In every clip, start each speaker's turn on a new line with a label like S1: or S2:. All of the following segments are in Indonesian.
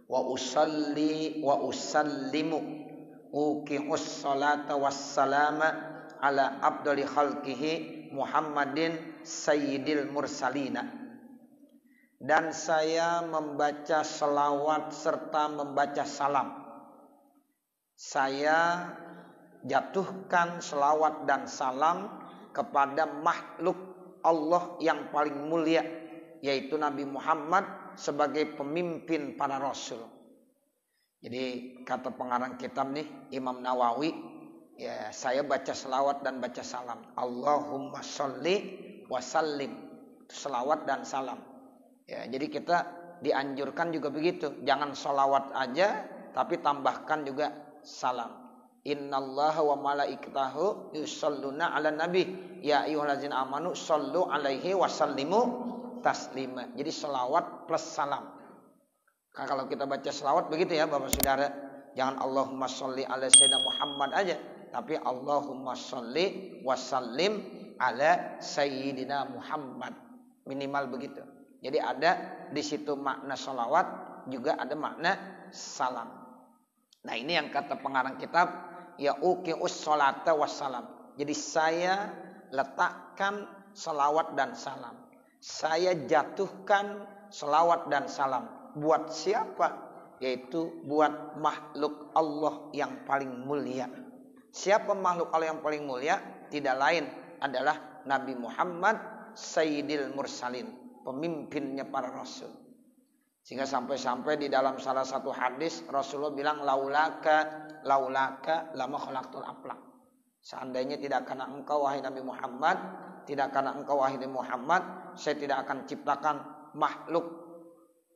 S1: Wa usalli wa usallimu uqimus salata wassalama ala abdali khalqihi Muhammadin sayyidil mursalina. Dan saya membaca selawat serta membaca salam. Saya jatuhkan selawat dan salam kepada makhluk Allah yang paling mulia, yaitu Nabi Muhammad sebagai pemimpin para rasul. Jadi kata pengarang kitab nih Imam Nawawi, ya saya baca selawat dan baca salam. Allahumma sholli wa sallim, selawat dan salam. Ya, jadi kita dianjurkan juga begitu. Jangan selawat aja, tapi tambahkan juga salam. Innallaha wa malaikatahu yusholluna ala nabi ya ayyuhallazina amanu shollu alaihi wa sallimu taslima. Jadi selawat plus salam. Nah, kalau kita baca selawat begitu ya Bapak Saudara. Jangan Allahumma sholli ala sayyidina Muhammad aja, tapi Allahumma sholli wa sallim ala sayyidina Muhammad. Minimal begitu. Jadi ada di situ makna selawat, juga ada makna salam. Nah, ini yang kata pengarang kitab, ya uqius sholata wassalam. Jadi saya letakkan selawat dan salam. Saya jatuhkan selawat dan salam. Buat siapa? Yaitu buat makhluk Allah yang paling mulia. Siapa makhluk Allah yang paling mulia? Tidak lain adalah Nabi Muhammad Sayyidil Mursalin, pemimpinnya para rasul. Sehingga sampai-sampai di dalam salah satu hadis Rasulullah bilang laulaka lama khalaqtul aflaq. Seandainya tidak karena engkau wahai Nabi Muhammad, tidak karena engkau wahai Nabi Muhammad, saya tidak akan ciptakan makhluk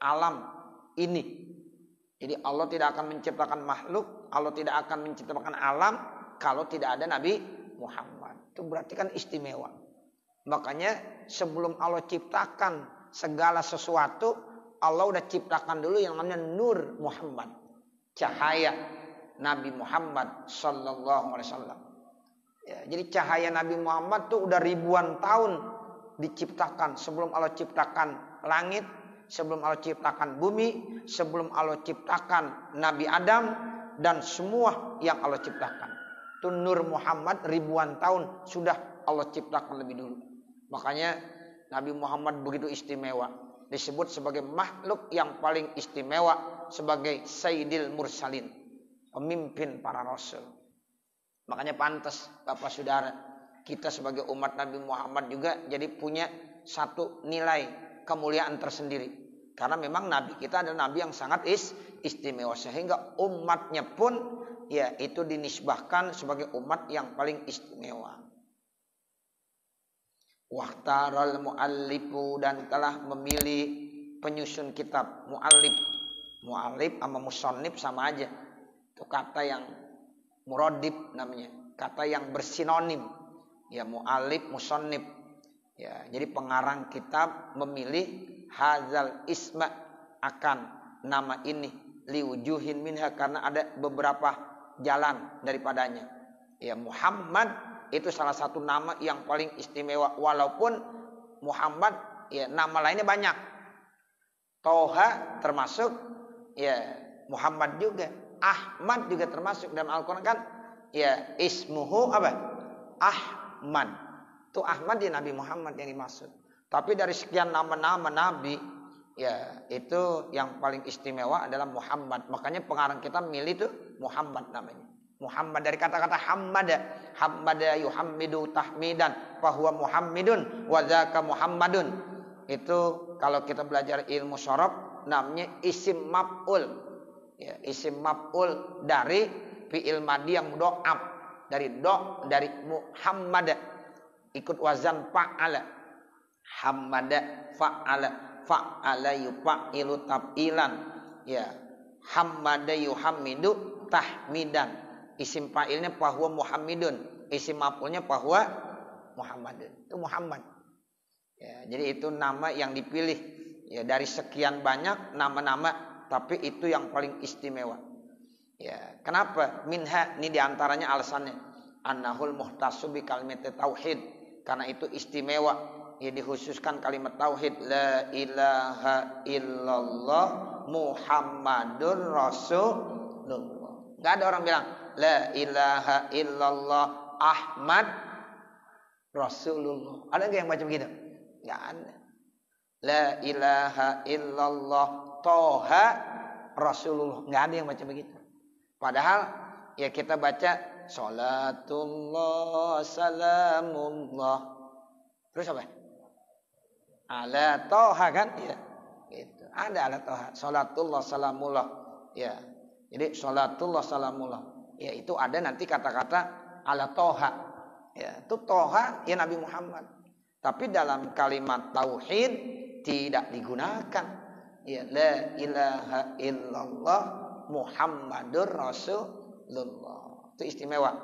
S1: alam ini. Jadi Allah tidak akan menciptakan makhluk, Allah tidak akan menciptakan alam kalau tidak ada Nabi Muhammad. Itu berarti kan istimewa. Makanya sebelum Allah ciptakan segala sesuatu, Allah udah ciptakan dulu yang namanya Nur Muhammad, cahaya Nabi Muhammad sallallahu alaihi wasallam. Ya, jadi cahaya Nabi Muhammad tuh udah ribuan tahun diciptakan sebelum Allah ciptakan langit, sebelum Allah ciptakan bumi, sebelum Allah ciptakan Nabi Adam dan semua yang Allah ciptakan. Itu Nur Muhammad ribuan tahun sudah Allah ciptakan lebih dulu. Makanya Nabi Muhammad begitu istimewa, disebut sebagai makhluk yang paling istimewa, sebagai Sayyidil Mursalin, pemimpin para rasul. Makanya pantas Bapak Saudara, kita sebagai umat Nabi Muhammad juga jadi punya satu nilai kemuliaan tersendiri. Karena memang Nabi kita adalah Nabi yang sangat istimewa, sehingga umatnya pun ya itu dinisbahkan sebagai umat yang paling istimewa. Wahtaral muallifu, dan telah memilih penyusun kitab. Muallif sama musannif sama aja. Itu kata yang muradib namanya, kata yang bersinonim. Ya muallif, musannif. Ya, jadi pengarang kitab memilih hazal isma, akan nama ini, liwujuhin minha, karena ada beberapa jalan daripadanya. Ya Muhammad itu salah satu nama yang paling istimewa, walaupun Muhammad ya nama lainnya banyak. Toha termasuk, ya Muhammad juga. Ahmad juga termasuk. Dalam Al-Quran kan ya ismuhu apa? Ahmad. Itu Ahmad ya Nabi Muhammad yang dimaksud. Tapi dari sekian nama-nama Nabi, ya itu yang paling istimewa adalah Muhammad. Makanya pengarang kita milih itu Muhammad namanya. Muhammad dari kata-kata Hammada yuhammidu tahmidan fahuwa Muhammadun wa dzaka Muhammadun. Itu kalau kita belajar ilmu sorof namanya isim maf'ul. Ya, isim maf'ul dari fi'il madhi yang mudha'af, dari Muhammad ikut wazan fa'ala. Hammada fa'ala yufa'ilu tab'ilan. Ya, hammada yuhammidu tahmidan. Isim fa'ilnya fahuwa Muhammadun, isim maf'ulnya fahuwa Muhammadun. Itu Muhammad. Ya, jadi itu nama yang dipilih ya dari sekian banyak nama-nama, tapi itu yang paling istimewa. Ya, kenapa? Minha, ini diantaranya alasannya annahul muhtasu bi kalimati tauhid, karena itu istimewa ya dikhususkan kalimat tauhid la ilaha illallah Muhammadur Rasulullah. Enggak ada orang bilang la ilaha illallah Ahmad Rasulullah. Ada enggak yang baca begitu? Enggak ada. La ilaha illallah Toha Rasulullah. Enggak ada yang baca begitu. Padahal ya kita baca salatullah salamullah. Terus apa? Ala Toha kan? Ya. Gitu. Ada ala Toha. Salatullah salamullah. Ya. Jadi salatullah salamullah. Ya itu ada nanti kata-kata ala Toha. Ya, itu Toha ya Nabi Muhammad. Tapi dalam kalimat tauhid tidak digunakan. Ya, la ilaha illallah Muhammadur Rasulullah. Itu istimewa.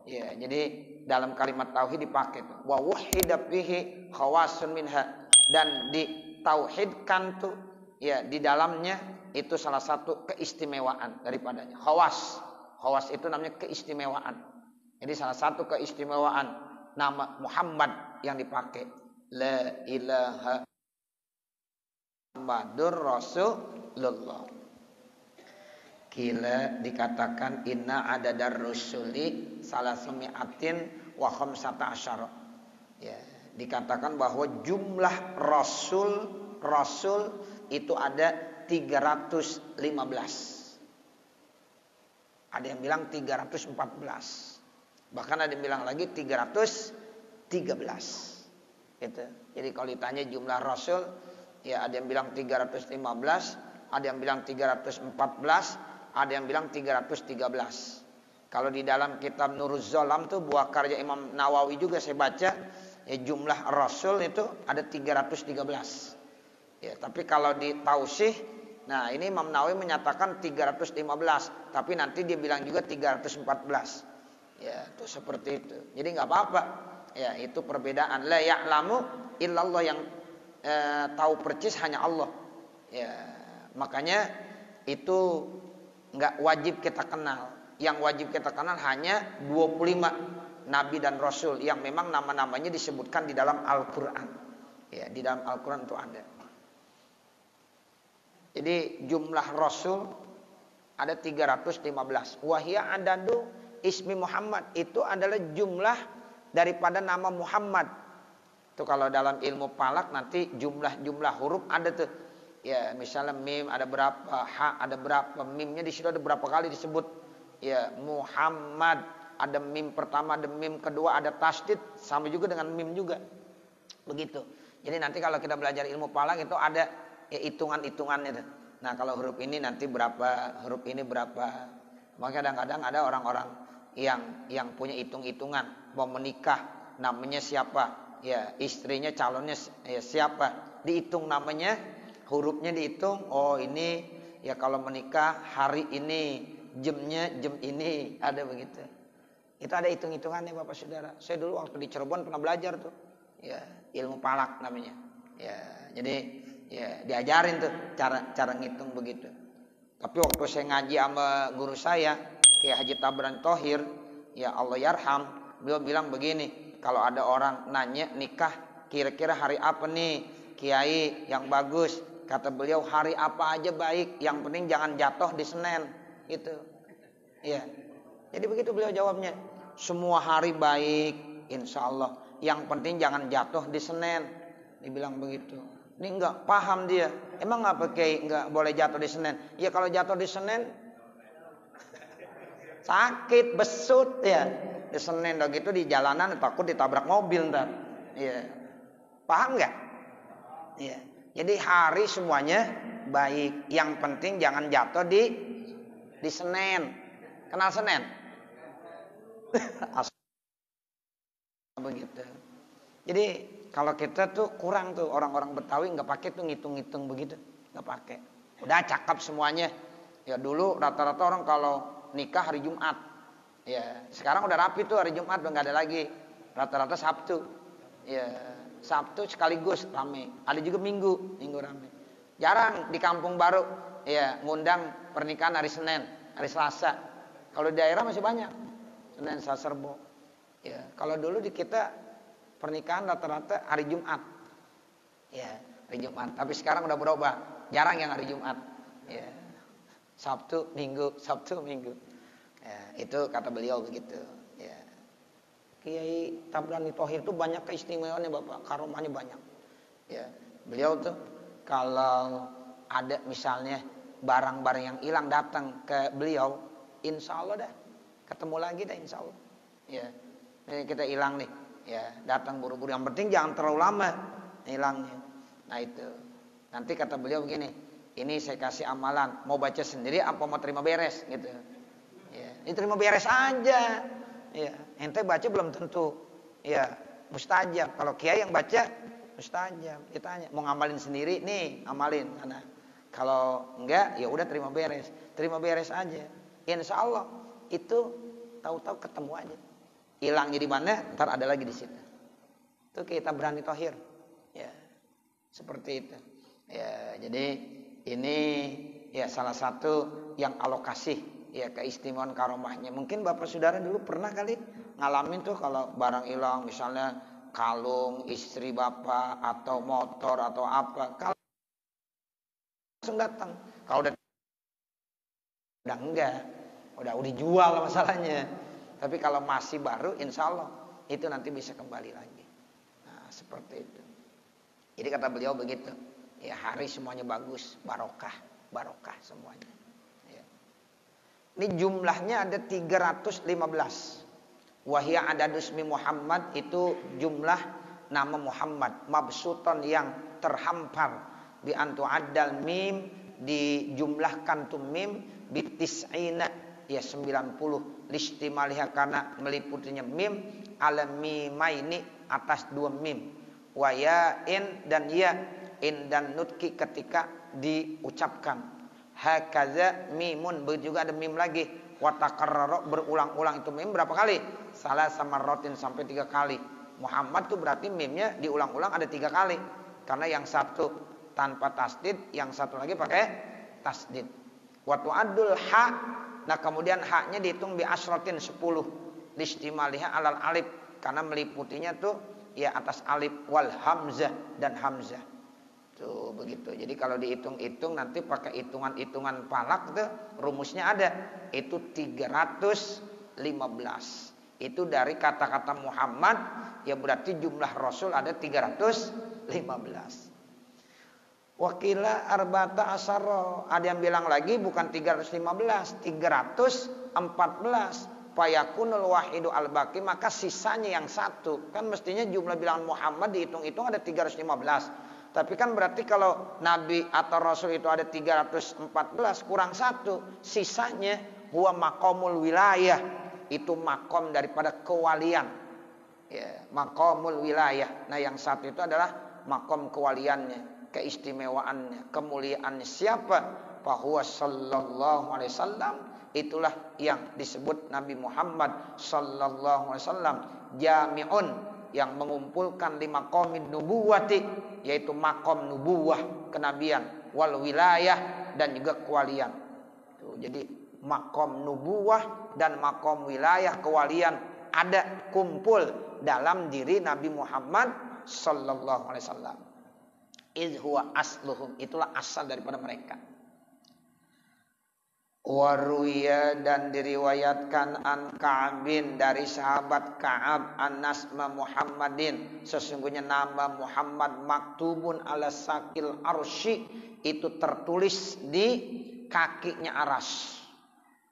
S1: Ya, jadi dalam kalimat tauhid dipakai tuh. Wa wahida bihi khawasun minha, dan ditauhidkan tuh ya di dalamnya itu salah satu keistimewaan daripadanya. Khawas itu namanya keistimewaan. Jadi salah satu keistimewaan nama Muhammad yang dipakai. La ilaha Muhammadur Rasulullah. Kila dikatakan inna adadar rusuli salasumi'atin wa khamsata asyara. Ya, dikatakan bahwa jumlah rasul itu ada 315. Ada yang bilang 314. Bahkan ada yang bilang lagi 313. Gitu. Jadi kalau ditanya jumlah rasul, ya ada yang bilang 315, ada yang bilang 314, ada yang bilang 313. Kalau di dalam kitab Nuruz Zolam tuh buah karya Imam Nawawi juga saya baca, ya jumlah rasul itu ada 313. Ya, tapi kalau di Tausih, nah ini Imam Nawawi menyatakan 315, tapi nanti dia bilang juga 314. Ya, itu seperti itu. Jadi nggak apa-apa. Ya, itu perbedaan. La ya'lamu illallah, yang tahu percis hanya Allah. Ya, makanya itu nggak wajib kita kenal. Yang wajib kita kenal hanya 25 nabi dan rasul yang memang nama-namanya disebutkan di dalam Al-Qur'an. Ya, di dalam Al-Qur'an itu ada. Jadi jumlah rasul ada 315. Wahia adadu ismi Muhammad, itu adalah jumlah daripada nama Muhammad. Itu kalau dalam ilmu falak nanti jumlah huruf ada tuh. Ya, misalnya mim ada berapa, ha ada berapa, mimnya di situ ada berapa kali disebut. Ya, Muhammad ada mim pertama, ada mim kedua, ada tasdid, sama juga dengan mim juga. Begitu. Jadi nanti kalau kita belajar ilmu falak itu ada ya hitungan-hitungannya tuh. Nah, kalau huruf ini nanti berapa, huruf ini berapa. Maka kadang-kadang ada orang-orang yang punya hitung-hitungan, mau menikah namanya siapa, ya istrinya calonnya ya siapa, dihitung namanya, hurufnya dihitung. Oh ini ya kalau menikah hari ini, jamnya jam ini, ada begitu. Itu ada hitung-hitungannya Bapak Saudara. Saya dulu waktu di Cirebon pernah belajar tuh, ya ilmu falak namanya. Ya jadi ya diajarin tuh cara ngitung begitu. Tapi waktu saya ngaji sama guru saya, Kiai Haji Tabran Thohir, ya Allah yarham, beliau bilang begini, kalau ada orang nanya nikah kira-kira hari apa nih Kiai yang bagus, kata beliau hari apa aja baik, yang penting jangan jatuh di Senin, gitu. Iya. Jadi begitu beliau jawabnya, semua hari baik, insya Allah, yang penting jangan jatuh di Senin, dibilang begitu. Ini enggak paham dia. Emang apa Kiai enggak boleh jatuh di Senin? Ya kalau jatuh di Senin sakit, besut ya. Di Senin udah gitu di jalanan takut ditabrak mobil ntar. Iya. Paham enggak? Iya. Jadi hari semuanya baik. Yang penting jangan jatuh di Senin. Kenal Senin? Begitu. Jadi kalau kita tuh kurang tuh, orang-orang Betawi nggak pakai tuh ngitung-ngitung begitu, nggak pakai. Udah cakep semuanya. Ya dulu rata-rata orang kalau nikah hari Jumat. Ya sekarang udah rapi tuh hari Jumat, udah nggak ada lagi. Rata-rata Sabtu. Ya Sabtu sekaligus rame. Ada juga Minggu rame. Jarang di kampung baru ya ngundang pernikahan hari Senin, hari Selasa. Kalau di daerah masih banyak. Senin, Selasa, Rebo. Ya kalau dulu di kita pernikahan rata-rata hari Jumat. Ya, hari Jumat. Tapi sekarang udah berubah. Jarang yang hari Jumat. Ya. Sabtu, Minggu, Sabtu, Minggu. Ya, itu kata beliau begitu. Ya. Kiai Tabrani Thohir itu banyak keistimewaannya Bapak, karomahnya banyak. Ya, beliau tuh kalau ada misalnya barang-barang yang hilang datang ke beliau, insya Allah dah ketemu lagi dah insya Allah. Ya, ini kita hilang nih, ya datang buru-buru. Yang penting jangan terlalu lama hilangnya. Nah itu, nanti kata beliau begini, ini saya kasih amalan, mau baca sendiri apa mau terima beres gitu. Ya, ini terima beres aja. Ya, ente baca belum tentu. Ya, mustajab. Kalau kiai yang baca mustajab. Ditanya, mau ngamalin sendiri nih, amalin. Karena kalau enggak, ya udah terima beres. Terima beres aja. Insya Allah itu tahu-tahu ketemu aja. Hilangnya di mana? Ntar ada lagi di situ. Itu kita berani Thohir. Ya, seperti itu. Ya, jadi ini ya salah satu yang alokasi. Ya keistimewaan karomahnya. Mungkin bapak saudara dulu pernah kali ngalamin tuh kalau barang hilang misalnya kalung istri bapak atau motor atau apa, kalau langsung datang. Kalau udah enggak, udah dijual masalahnya. Tapi kalau masih baru, insya Allah itu nanti bisa kembali lagi. Nah seperti itu. Jadi kata beliau begitu. Ya hari semuanya bagus, barokah, barokah semuanya. Ini jumlahnya ada 315. Wahya adadusmi Muhammad itu jumlah nama Muhammad. Mabsuton yang terhampar. Bi antu addal mim. Dijumlahkan tu mim. Bitis'ina. Ya 90. Listimaliha karena meliputinya mim. Ala mimaini atas 2 mim. Waya in dan ya. In dan nutki ketika diucapkan. Hakaza mimun, juga ada mim lagi. Watakarraro berulang-ulang itu mim berapa kali? Salah sama rotin sampai 3 kali. Muhammad tuh berarti mimnya diulang-ulang ada 3 kali. Karena yang satu tanpa tasdid, yang satu lagi pakai tasdid. Watu adul ha, nah kemudian haknya dihitung bi asrotin 10. Listimaliha alal alif, karena meliputinya tuh ya atas alif wal hamzah dan hamzah. Tuh begitu. Jadi kalau dihitung-hitung nanti pakai hitungan-hitungan palak tuh rumusnya ada. Itu 315. Itu dari kata-kata Muhammad ya berarti jumlah Rasul ada 315. Wakila arba'ata asyara. Ada yang bilang lagi bukan 315, 314. Fayakunul wahidu al-baqi, maka sisanya yang satu. Kan mestinya jumlah bilangan Muhammad dihitung-hitung ada 315. Tapi kan berarti kalau Nabi atau Rasul itu ada 314 kurang 1. Sisanya huwa maqamul wilayah. Itu makom daripada kewalian. Ya, maqamul wilayah. Nah yang satu itu adalah makom kewaliannya. Keistimewaannya. Kemuliaannya. Siapa? Fahuwa sallallahu alaihi wasallam. Itulah yang disebut Nabi Muhammad sallallahu alaihi wasallam. Jami'un. Yang mengumpulkan 5 maqamid nubuwati, yaitu makom nubuwah kenabian, wal wilayah dan juga kewalian. Tuh, jadi makom nubuwah dan makom wilayah kewalian ada kumpul dalam diri Nabi Muhammad sallallahu alaihi wasallam. Iz huwa asluhum, itulah asal daripada mereka. Waruya dan diriwayatkan an Ka'bin dari sahabat Ka'ab an-nasma Muhammadin, sesungguhnya nama Muhammad maktubun ala sakil arsy, itu tertulis di kakinya aras.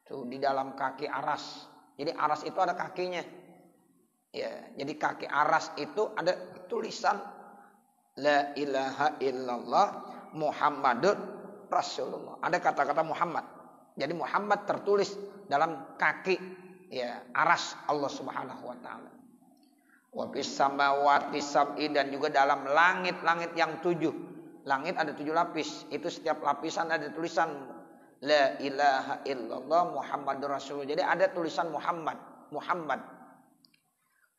S1: Tuh di dalam kaki aras. Jadi aras itu ada kakinya. Ya, jadi kaki aras itu ada tulisan la ilaha illallah Muhammadur Rasulullah. Ada kata-kata Muhammad. Jadi Muhammad tertulis dalam kaki ya aras Allah Subhanahu wa taala. Wa bis samawati sab'i, dan juga dalam langit-langit yang 7. Langit ada 7 lapis. Itu setiap lapisan ada tulisan la ilaha illallah Muhammadur Rasulullah. Jadi ada tulisan Muhammad.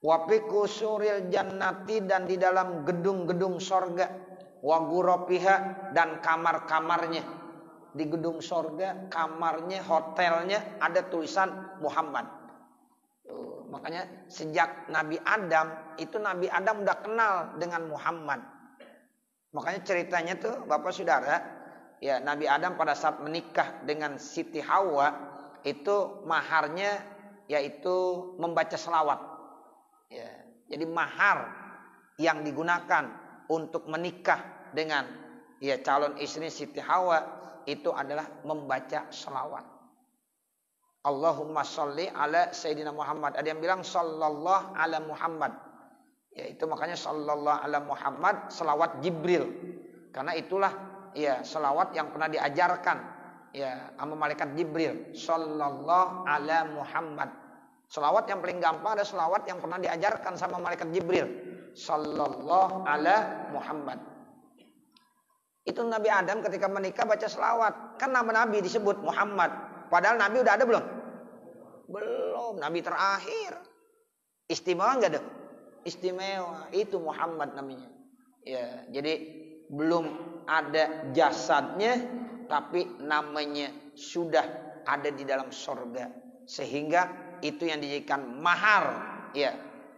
S1: Wa fi kusuril jannati, dan di dalam gedung-gedung sorga. Wa ghurafiha, dan kamar-kamarnya. Di gedung sorga, kamarnya, hotelnya ada tulisan Muhammad. Tuh, makanya sejak Nabi Adam, itu Nabi Adam udah kenal dengan Muhammad. Makanya ceritanya tuh Bapak Saudara, ya Nabi Adam pada saat menikah dengan Siti Hawa itu maharnya yaitu membaca selawat. Ya, jadi mahar yang digunakan untuk menikah dengan ya calon istri Siti Hawa itu adalah membaca selawat. Allahumma sholli ala Sayyidina Muhammad. Ada yang bilang sallallahu ala Muhammad. Ya itu makanya sallallahu ala Muhammad selawat Jibril. Karena itulah ya selawat yang pernah diajarkan ya sama malaikat Jibril. Sallallahu ala Muhammad. Selawat yang paling gampang ada selawat yang pernah diajarkan sama malaikat Jibril. Sallallahu ala Muhammad. Itu Nabi Adam ketika menikah baca selawat. Kan nama Nabi disebut Muhammad. Padahal Nabi udah ada belum? Belum. Nabi terakhir. Istimewa enggak dong? Istimewa. Itu Muhammad namanya. Ya, jadi belum ada jasadnya, tapi namanya sudah ada di dalam sorga. Sehingga itu yang dijadikan mahar, ya,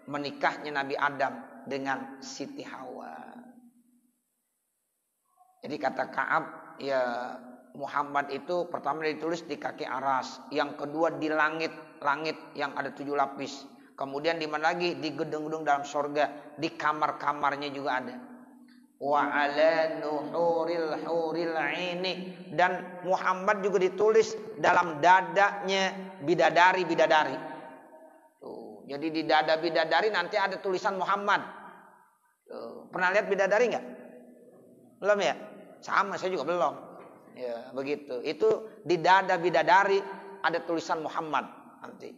S1: menikahnya Nabi Adam dengan Siti Hawa. Jadi kata Ka'ab, ya Muhammad itu pertama ditulis di kaki aras, yang kedua di langit yang ada 7 lapis. Kemudian di mana lagi? Di gedung-gedung dalam sorga, di kamar-kamarnya juga ada. Wa ala nuhuril huril aini, dan Muhammad juga ditulis dalam dadanya bidadari-bidadari. Tuh, jadi di dada bidadari nanti ada tulisan Muhammad. Tuh, pernah lihat bidadari nggak? Belum ya? Sama, saya juga belum. Ya, begitu. Itu di dada bidadari ada tulisan Muhammad nanti.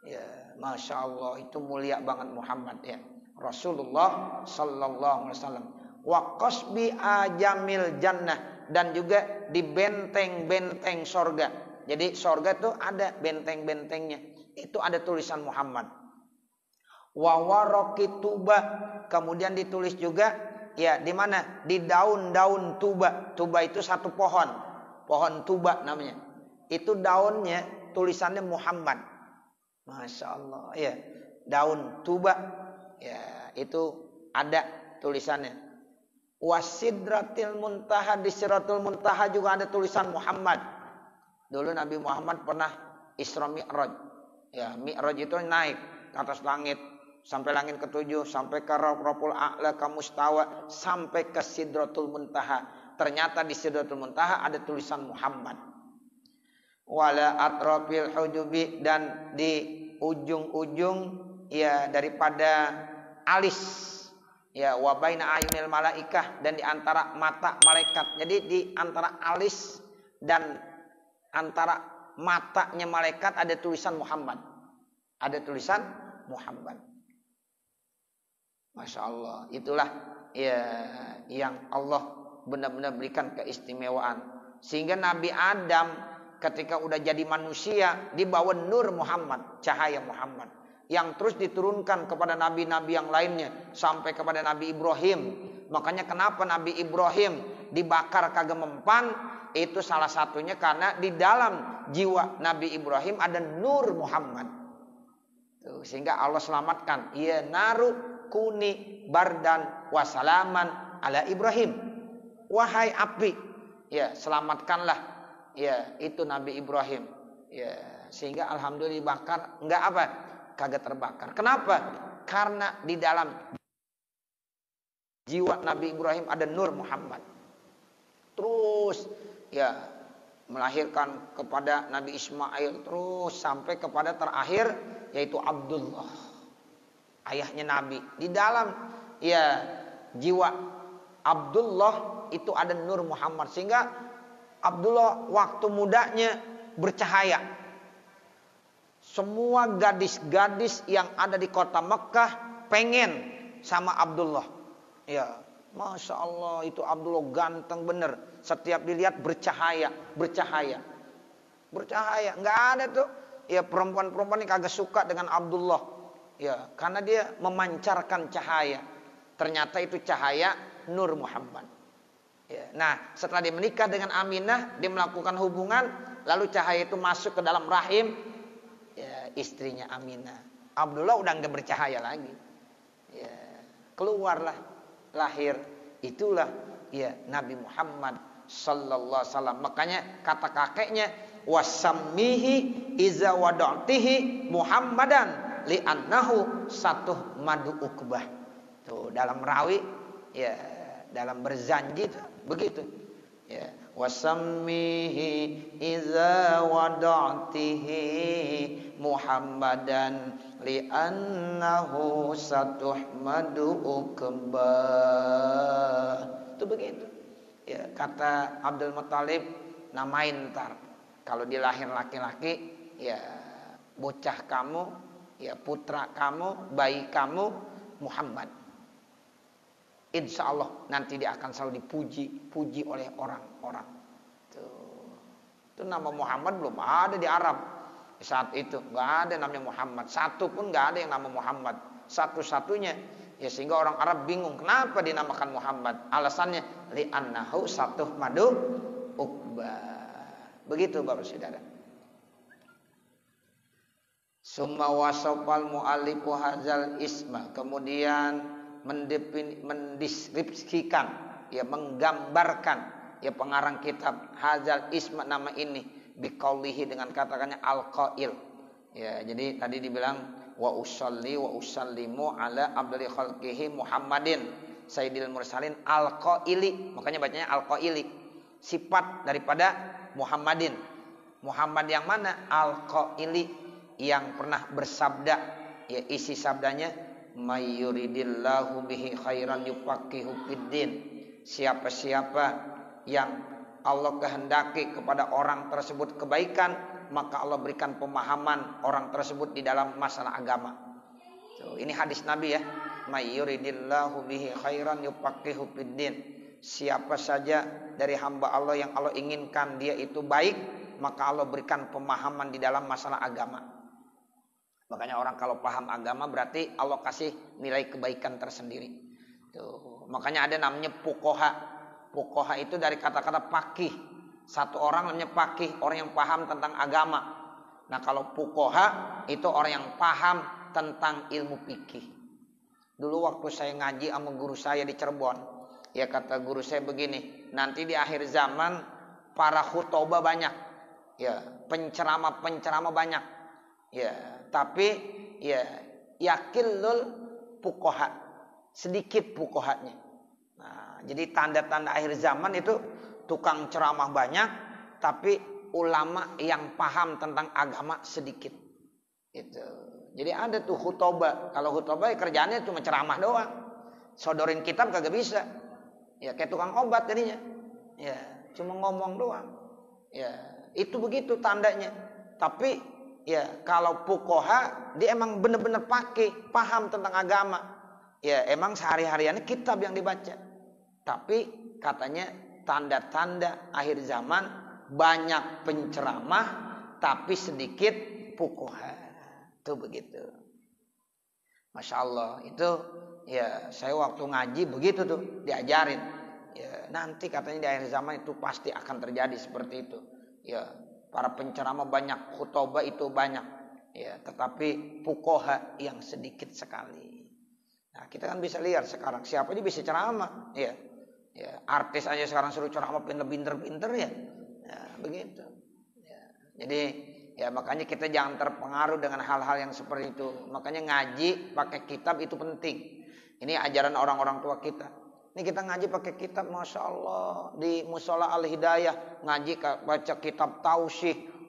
S1: Ya, Masya Allah, itu mulia banget Muhammad ya. Rasulullah sallallahu alaihi wasallam. Wa qasbi ajamil jannah, dan juga di benteng-benteng sorga. Jadi sorga itu ada benteng-bentengnya. Itu ada tulisan Muhammad. Wa waraqi tuba, kemudian ditulis juga ya di mana? Di daun-daun tuba. Tuba itu satu pohon. Pohon tuba namanya. Itu daunnya tulisannya Muhammad. Masya Allah. Ya, daun tuba. Ya, itu ada tulisannya. Wasidratil muntaha, di Sidratul Muntaha juga ada tulisan Muhammad. Dulu Nabi Muhammad pernah Isra Mi'raj. Ya, Mi'raj itu naik ke atas langit. Sampai langit ke-7, sampai ke Rabbul A'la, ke Mustawa, sampai ke Sidratul Muntaha. Ternyata di Sidratul Muntaha ada tulisan Muhammad. Wala atrafil hujubi, dan di ujung-ujung ya daripada alis. Ya, wa baina ayunil malaikah, dan di antara mata malaikat. Jadi di antara alis dan antara matanya malaikat ada tulisan Muhammad. Ada tulisan Muhammad. Masya Allah, itulah ya yang Allah benar-benar berikan keistimewaan. Sehingga Nabi Adam ketika udah jadi manusia dibawa nur Muhammad, cahaya Muhammad, yang terus diturunkan kepada nabi-nabi yang lainnya sampai kepada Nabi Ibrahim. Makanya kenapa Nabi Ibrahim dibakar kagak mempan? Itu salah satunya karena di dalam jiwa Nabi Ibrahim ada nur Muhammad. Tuh, sehingga Allah selamatkan. Ya naru kuni bardan wasalaman ala Ibrahim. Wahai api, ya selamatkanlah ya itu Nabi Ibrahim. Ya, sehingga alhamdulillah dibakar enggak apa? Kagak terbakar. Kenapa? Karena di dalam jiwa Nabi Ibrahim ada nur Muhammad. Terus ya melahirkan kepada Nabi Ismail, terus sampai kepada terakhir yaitu Abdullah, ayahnya Nabi. Di dalam ya jiwa Abdullah itu ada nur Muhammad, sehingga Abdullah waktu mudanya bercahaya. Semua gadis-gadis yang ada di kota Mekah pengen sama Abdullah. Ya, Masya Allah, itu Abdullah ganteng bener. Setiap dilihat bercahaya. Nggak ada tuh ya perempuan-perempuan yang kagak suka dengan Abdullah. Ya, karena dia memancarkan cahaya. Ternyata itu cahaya nur Muhammad. Ya, nah, setelah dia menikah dengan Aminah, dia melakukan hubungan, lalu cahaya itu masuk ke dalam rahim ya, istrinya Aminah. Abdullah udah nggak bercahaya lagi. Ya, keluarlah lahir Itulah ya Nabi Muhammad sallallahu alaihi wasallam. Makanya kata kakeknya, wasammihi iza wada'tihi Muhammadan li'annahu satuh madu ukbah. Tuh dalam rawi ya, dalam berjanji tuh, begitu. Ya, wasammihi iza wada'tihi Muhammadan li'annahu satuh madu ukbah. Itu begitu. Ya, kata Abdul Muthalib, namain ntar kalau dilahir laki-laki, ya bocah kamu, ya putra kamu, bayi kamu Muhammad. Insya Allah nanti dia akan selalu dipuji oleh orang-orang. Itu nama Muhammad belum ada di Arab saat itu, nggak ada namanya Muhammad. Satu pun nggak ada yang nama Muhammad. Satu-satunya. Ya sehingga orang Arab bingung kenapa dinamakan Muhammad. Alasannya li'annahu satuh madu ukbah. Begitu Bapak Saudara. Summa wasafal mu'allifu hadzal isma. Kemudian mendeskripsikan, ya menggambarkan, ya pengarang kitab hadzal isma nama ini biqaulihi dengan katakannya al-qail. Ya, jadi tadi dibilang wa usalli wa usallimu ala abdali khalqihi Muhammadin sayyidil mursalin al-qaili. Makanya bacanya al-qaili. Sifat daripada Muhammadin. Muhammad yang mana? Al-qaili, yang pernah bersabda, ya isi sabdanya mayyuridillahu bihi khairan yufaqihu fiddin. Siapa-siapa yang Allah kehendaki kepada orang tersebut kebaikan, maka Allah berikan pemahaman orang tersebut di dalam masalah agama. Ini hadis Nabi ya. Mayyuridillahu bihi khairan yufaqihu fiddin. Siapa saja dari hamba Allah yang Allah inginkan dia itu baik, maka Allah berikan pemahaman di dalam masalah agama. Makanya orang kalau paham agama berarti Allah kasih nilai kebaikan tersendiri. Tuh, makanya ada namanya fuqaha. Fuqaha itu dari kata-kata faqih. Satu orang namanya faqih, orang yang paham tentang agama. Nah, kalau fuqaha itu orang yang paham tentang ilmu fikih. Dulu waktu saya ngaji sama guru saya di Cirebon, ya kata guru saya begini, nanti di akhir zaman para khutbah banyak. Ya, penceramah banyak. Ya, tapi ya yakillul fuqaha, sedikit fuqahanya. Nah, jadi tanda-tanda akhir zaman itu tukang ceramah banyak, tapi ulama yang paham tentang agama sedikit. Itu. Jadi ada tuh khutbah. Kalau khutbah kerjaannya cuma ceramah doang. Sodorin kitab kagak bisa. Ya kayak tukang obat jadinya. Ya, cuma ngomong doang. Ya, itu begitu tandanya. Tapi ya kalau fuqaha dia emang benar-benar paham tentang agama. Ya, emang sehari-hariannya kitab yang dibaca. Tapi katanya tanda-tanda akhir zaman banyak penceramah tapi sedikit fuqaha. Itu begitu. Masya Allah. Itu ya saya waktu ngaji begitu tuh diajarin. Ya, nanti katanya di akhir zaman itu pasti akan terjadi seperti itu. Ya, para penceramah banyak, khutbah itu banyak. Ya, tetapi fuqaha yang sedikit sekali. Nah, kita kan bisa lihat sekarang siapa aja bisa ceramah. Ya. Ya, artis aja sekarang suruh ceramah pinter-pinter ya. Ya, begitu. Ya, jadi ya makanya kita jangan terpengaruh dengan hal-hal yang seperti itu. Makanya ngaji pakai kitab itu penting. Ini ajaran orang-orang tua kita. Ini kita ngaji pakai kitab, Masya Allah. Di Musola Al-Hidayah ngaji baca kitab Tausyih.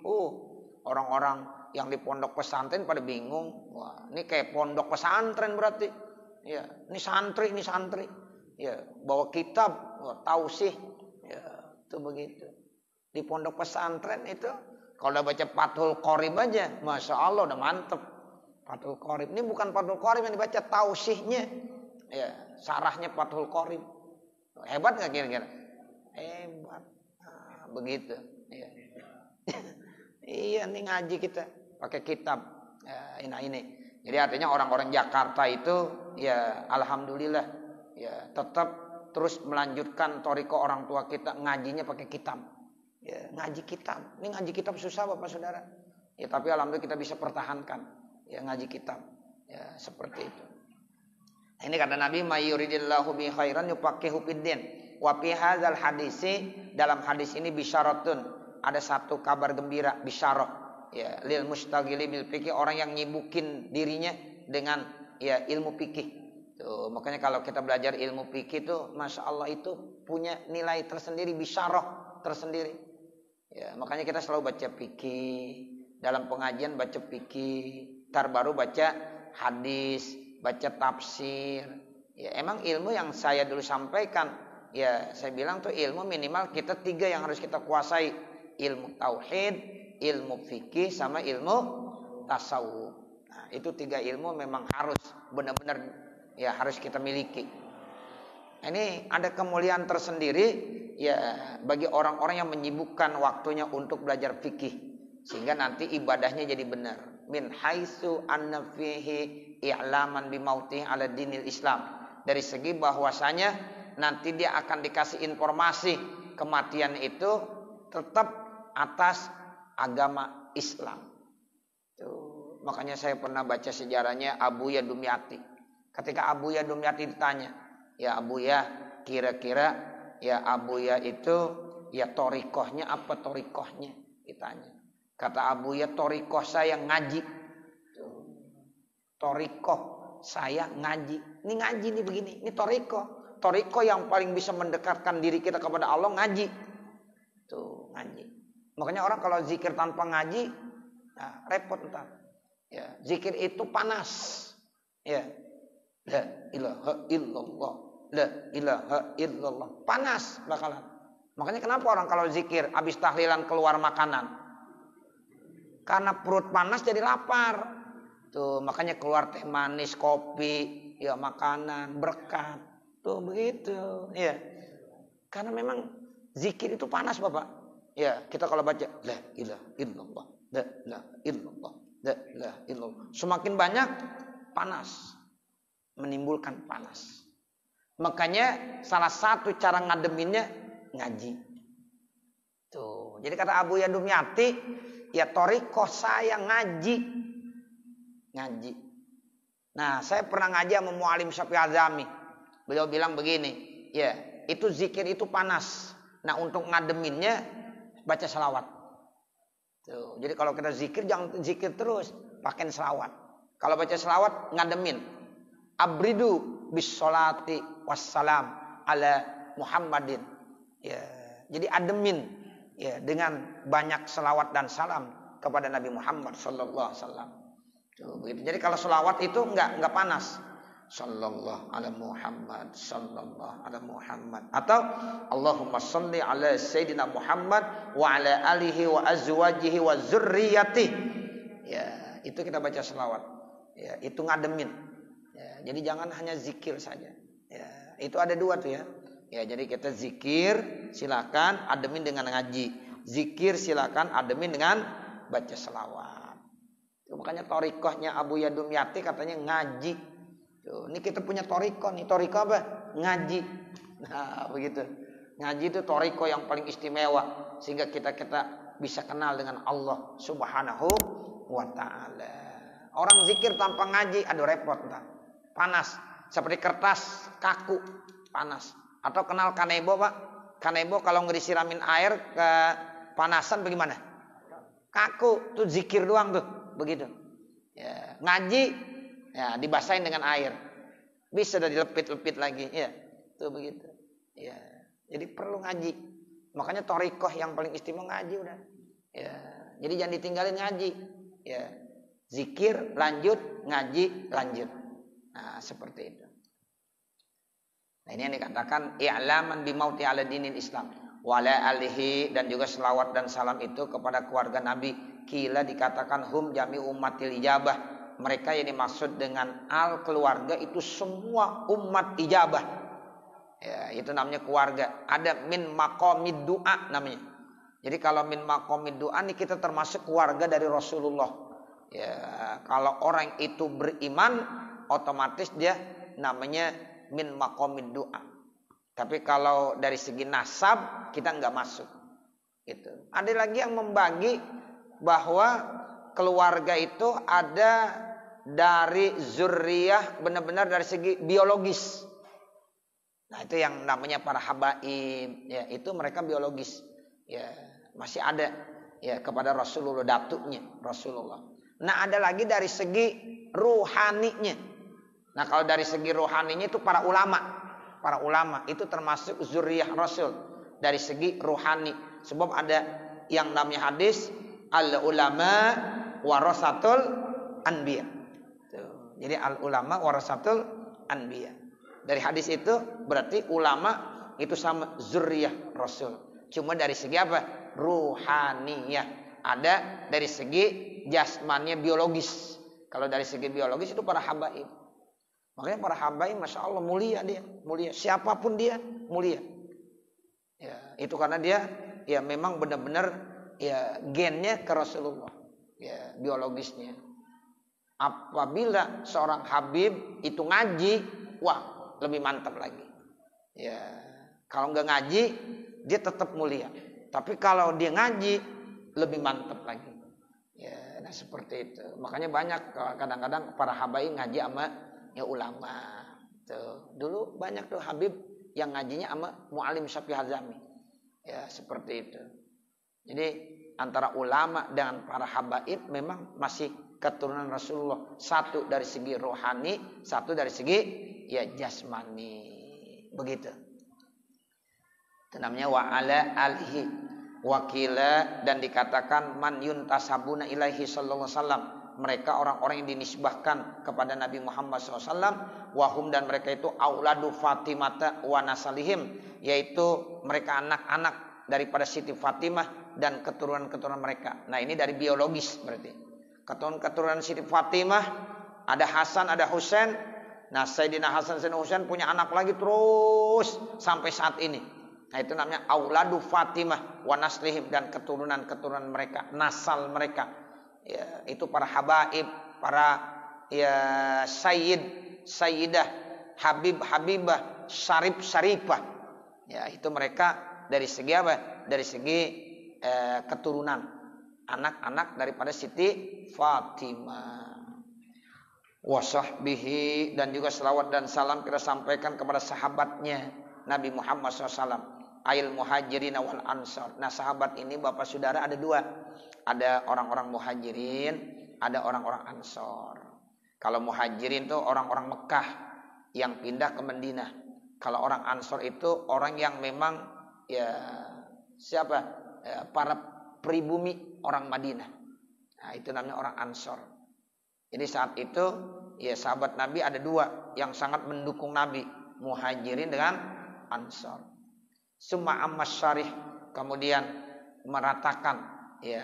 S1: Orang-orang yang di pondok pesantren pada bingung. Wah, ini kayak pondok pesantren berarti. Ya, ini santri. Ya, bawa kitab Tausyih. Ya, itu begitu. Di pondok pesantren itu kalau udah baca Fathul Qorib aja, Masya Allah udah mantep. Fathul Qorib ini bukan Fathul Qorib yang dibaca, Tausyihnya. Ya, sarahnya Fathul Qorib. Hebat nggak kira-kira? Hebat. Nah, begitu. Ya. Iya, ini ngaji kita pakai kitab. Ya, ini. Jadi artinya orang-orang Jakarta itu ya alhamdulillah ya tetap terus melanjutkan thariqah orang tua kita ngajinya pakai kitab. Ya, ngaji kitab. Ini ngaji kitab susah Bapak Saudara. Ya, tapi alhamdulillah kita bisa pertahankan ya ngaji kitab. Ya, seperti itu. Ini kata Nabi, may yuridillahu bi khairan yufaqihu fiddin. Wa fi hadzal hadisi, dalam hadis ini bisyaratun, ada satu kabar gembira, bisyarah ya lil mustaghili bil fikih, orang yang nyibukin dirinya dengan ya ilmu fikih. Tuh, makanya kalau kita belajar ilmu fikih tuh Masya Allah itu punya nilai tersendiri, bisyarah tersendiri. Ya, makanya kita selalu baca fikih, dalam pengajian baca fikih, baru baca hadis, baca tafsir. Ya, emang ilmu yang saya dulu sampaikan, ya saya bilang tuh ilmu minimal kita 3 yang harus kita kuasai. Ilmu tauhid, ilmu fikih, sama ilmu tasawuf. Nah, itu 3 ilmu memang harus benar-benar ya harus kita miliki. Ini ada kemuliaan tersendiri ya bagi orang-orang yang menyibukkan waktunya untuk belajar fikih, sehingga nanti ibadahnya jadi benar. Min haitsu anna fihi i'laman bi mautih ala dinil Islam. Dari segi bahwasanya nanti dia akan dikasih informasi kematian itu tetap atas agama Islam. Tuh, makanya saya pernah baca sejarahnya Abuya Dumyati. Ketika Abuya Dumyati ditanya, ya Abuya, kira-kira ya Abuya itu ya torikohnya apa torikohnya? Ditanya. Kata Abuya, torikoh saya ngaji. Torikoh saya ngaji. Ini ngaji nih begini, ini torikoh. Torikoh yang paling bisa mendekatkan diri kita kepada Allah ngaji. Tuh, ngaji. Makanya orang kalau zikir tanpa ngaji, nah, repot ntar. Ya, zikir itu panas. Ya. La ilaha illallah. La ilaha illallah. Panas bakalan. Makanya kenapa orang kalau zikir habis tahlilan keluar makanan? Karena perut panas jadi lapar. Tuh, makanya keluar teh manis, kopi, ya makanan, berkat. Tuh begitu. Ya. Karena memang zikir itu panas, Bapak. Ya, kita kalau baca la ilaha illallah, la ilaha illallah, la ilaha illallah. Semakin banyak panas. Menimbulkan panas. Makanya salah satu cara ngademinnya ngaji. Tuh. Jadi kata Abuya Dumyati, ya torikoh saya ngaji. Ngaji. Nah, saya pernah ngaji sama Mu'alim Syafi'i Azami. Beliau bilang begini, ya, itu zikir itu panas. Nah, untuk ngademinnya baca selawat. Tuh. Jadi kalau kita zikir jangan zikir terus, pakai selawat. Kalau baca selawat ngademin. Abridu bis sholati wassalam ala Muhammadin. Ya, jadi ademin ya dengan banyak selawat dan salam kepada Nabi Muhammad sallallahu alaihi wasallam. Begitu. Jadi kalau selawat itu enggak panas. Sallallahu ala Muhammad, sallallahu ala Muhammad, atau Allahumma shalli ala sayyidina Muhammad wa ala alihi wa azwajihi wa dzurriyyatihi. Ya, itu kita baca selawat. Ya, itu ngademin. Ya, jadi jangan hanya zikir saja. Ya, itu ada 2 tuh ya. Ya, jadi kita zikir silakan ademin dengan ngaji. Zikir silakan ademin dengan baca selawat. Tuh, makanya torikohnya Abuya Dumyati katanya ngaji. Tuh, ini kita punya torikoh nih. Torikoh apa? Ngaji. Nah, begitu. Ngaji itu torikoh yang paling istimewa sehingga kita bisa kenal dengan Allah Subhanahu wa taala. Orang zikir tanpa ngaji, aduh repot entar. Panas, seperti kertas kaku, panas. Atau kenal kanebo, Pak? Kanebo kalau nggak disiramin air ke panasan bagaimana? Kaku, tuh zikir doang tuh, begitu. Ya, ngaji, ya dibasahin dengan air, bisa udah dilepit-lepit lagi, ya, tuh begitu. Ya, jadi perlu ngaji. Makanya torikoh yang paling istimewa ngaji udah. Ya, jadi jangan ditinggalin ngaji. Ya, zikir lanjut, ngaji lanjut. Nah, seperti itu. Nah, ini yang dikatakan i'laman bi mauti ala dinil Islam wa ala alihi, dan juga selawat dan salam itu kepada keluarga Nabi. Kila dikatakan hum jami ummatil ijabah. Mereka yang dimaksud dengan al keluarga itu semua umat ijabah. Ya, itu namanya keluarga. Ada min maqamid du'a namanya. Jadi kalau min maqamid du'a ini kita termasuk keluarga dari Rasulullah. Ya, kalau orang itu beriman otomatis dia namanya min maqamid du'a. Tapi kalau dari segi nasab kita nggak masuk. Gitu. Ada lagi yang membagi bahwa keluarga itu ada dari zurriyah benar-benar dari segi biologis. Nah, itu yang namanya para habaib, ya, itu mereka biologis. Ya, masih ada ya kepada Rasulullah, datuknya Rasulullah. Nah, ada lagi dari segi ruhaninya. Nah, kalau dari segi ruhaninya itu para ulama. Para ulama itu termasuk zurriyah Rasul dari segi ruhani. Sebab ada yang namanya hadis al ulama warasatul anbiya. Jadi al ulama warasatul anbiya. Dari hadis itu berarti ulama itu sama zurriyah Rasul. Cuma dari segi apa? Ruhaniyah. Ada dari segi jasmannya biologis. Kalau dari segi biologis itu para habaib. Makanya para habaib Masya Allah mulia dia. Mulia. Siapapun dia mulia. Ya, itu karena dia ya memang benar-benar ya gennya ke Rasulullah. Ya, biologisnya. Apabila seorang habib itu ngaji, wah lebih mantap lagi. Ya, kalau nggak ngaji dia tetap mulia. Tapi kalau dia ngaji lebih mantap lagi. Ya, nah seperti itu. Makanya banyak kadang-kadang para habaib ngaji sama ya ulama. Tuh, dulu banyak tuh habib yang ngajinya sama Mu'alim Syafi'i Hazami. Ya, seperti itu. Jadi antara ulama dengan para habaib memang masih keturunan Rasulullah. Satu dari segi rohani, satu dari segi ya jasmani. Begitu. Itu namanya wa ala alihi wakila, dan dikatakan man yuntasabuna ilaihi sallallahu alaihi wasallam. Mereka orang-orang yang dinisbahkan kepada Nabi Muhammad SAW. Wahum, dan mereka itu auladu Fatimata wa nasalihim, yaitu mereka anak-anak daripada Siti Fatimah dan keturunan-keturunan mereka. Nah, ini dari biologis berarti. Keturunan Siti Fatimah, ada Hasan, ada Husain. Nah, Sayyidina Hasan dan Husain punya anak lagi terus sampai saat ini. Nah, itu namanya auladu Fatimah wa naslihim, dan keturunan-keturunan mereka, nasal mereka. Ya, itu para habaib, para ya sayyid, sayyidah, habib, habibah, syarif, syarifah. Ya, itu mereka dari segi apa? Dari segi keturunan, anak-anak daripada Siti Fatimah. Wasahbihi, dan juga selawat dan salam kita sampaikan kepada sahabatnya Nabi Muhammad SAW, ail muhajirin wal ansar. Nah, sahabat ini bapak saudara ada dua, ada orang-orang muhajirin, ada orang-orang ansor. Kalau muhajirin itu orang-orang Mekah yang pindah ke Madinah. Kalau orang ansor itu orang yang memang ya siapa ya, para pribumi orang Madinah. Nah, itu namanya orang ansor. Jadi saat itu ya sahabat Nabi ada dua yang sangat mendukung Nabi, muhajirin dengan ansor. Summa ammas syarih, kemudian meratakan ya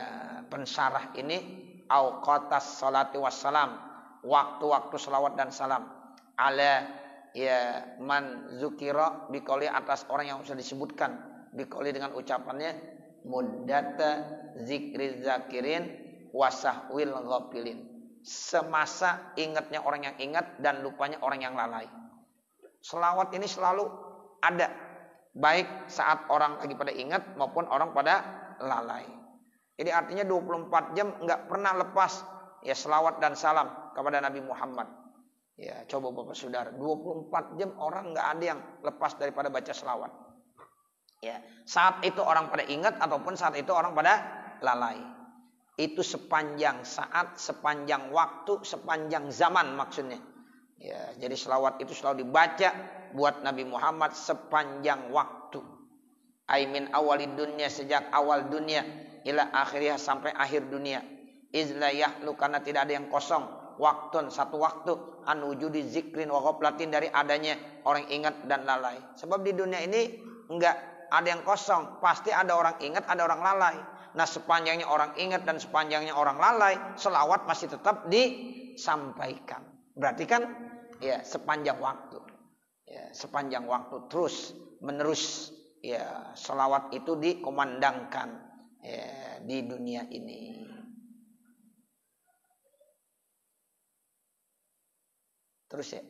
S1: pensyarah ini auqatas salati wassalam, waktu-waktu salawat dan salam ala ya man zukira biqauli, atas orang yang sudah disebutkan biqauli dengan ucapannya muddata zikri zakirin wasahwil ghafilin, semasa ingatnya orang yang ingat dan lupanya orang yang lalai. Selawat ini selalu ada, baik saat orang lagi pada ingat maupun orang pada lalai. Jadi artinya 24 jam nggak pernah lepas ya selawat dan salam kepada Nabi Muhammad. Ya, coba Bapak Saudara, 24 jam orang nggak ada yang lepas daripada baca selawat. Ya, saat itu orang pada ingat ataupun saat itu orang pada lalai. Itu sepanjang saat, sepanjang waktu, sepanjang zaman maksudnya. Ya, jadi selawat itu selalu dibaca buat Nabi Muhammad sepanjang waktu. Aimin awalid dunya, sejak awal dunia ila akhirnya sampai akhir dunia. Izla yahlu, karena tidak ada yang kosong, waktun, satu waktu, an wujudi zikrin wa ghaflatin, dari adanya orang ingat dan lalai. Sebab di dunia ini enggak ada yang kosong, pasti ada orang ingat, ada orang lalai. Nah, sepanjangnya orang ingat dan sepanjangnya orang lalai, selawat masih tetap disampaikan. Berarti kan ya sepanjang waktu. Ya, sepanjang waktu terus menerus ya selawat itu dikomandangkan ya, di dunia ini. Terus ya.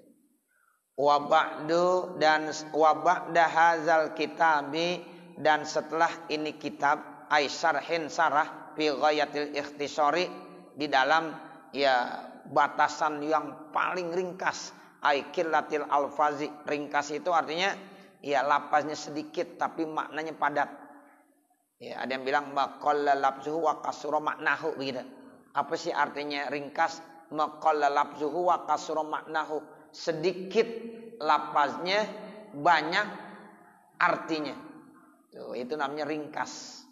S1: Wa ba'du, dan wa ba'da hadzal kitabi, dan setelah ini kitab ai syarhin sarah fi ghayatil ikhtisari, di dalam ya batasan yang paling ringkas. Aikilatil alfazi, ringkas itu artinya ya lapaznya sedikit tapi maknanya padat. Ya, ada yang bilang maqalla lafzuhu wa kasura maknahu begitu. Apa sih artinya ringkas? Maqalla lafzuhu wa kasura maknahu. Sedikit lapaznya, banyak artinya. Tuh, itu namanya ringkas.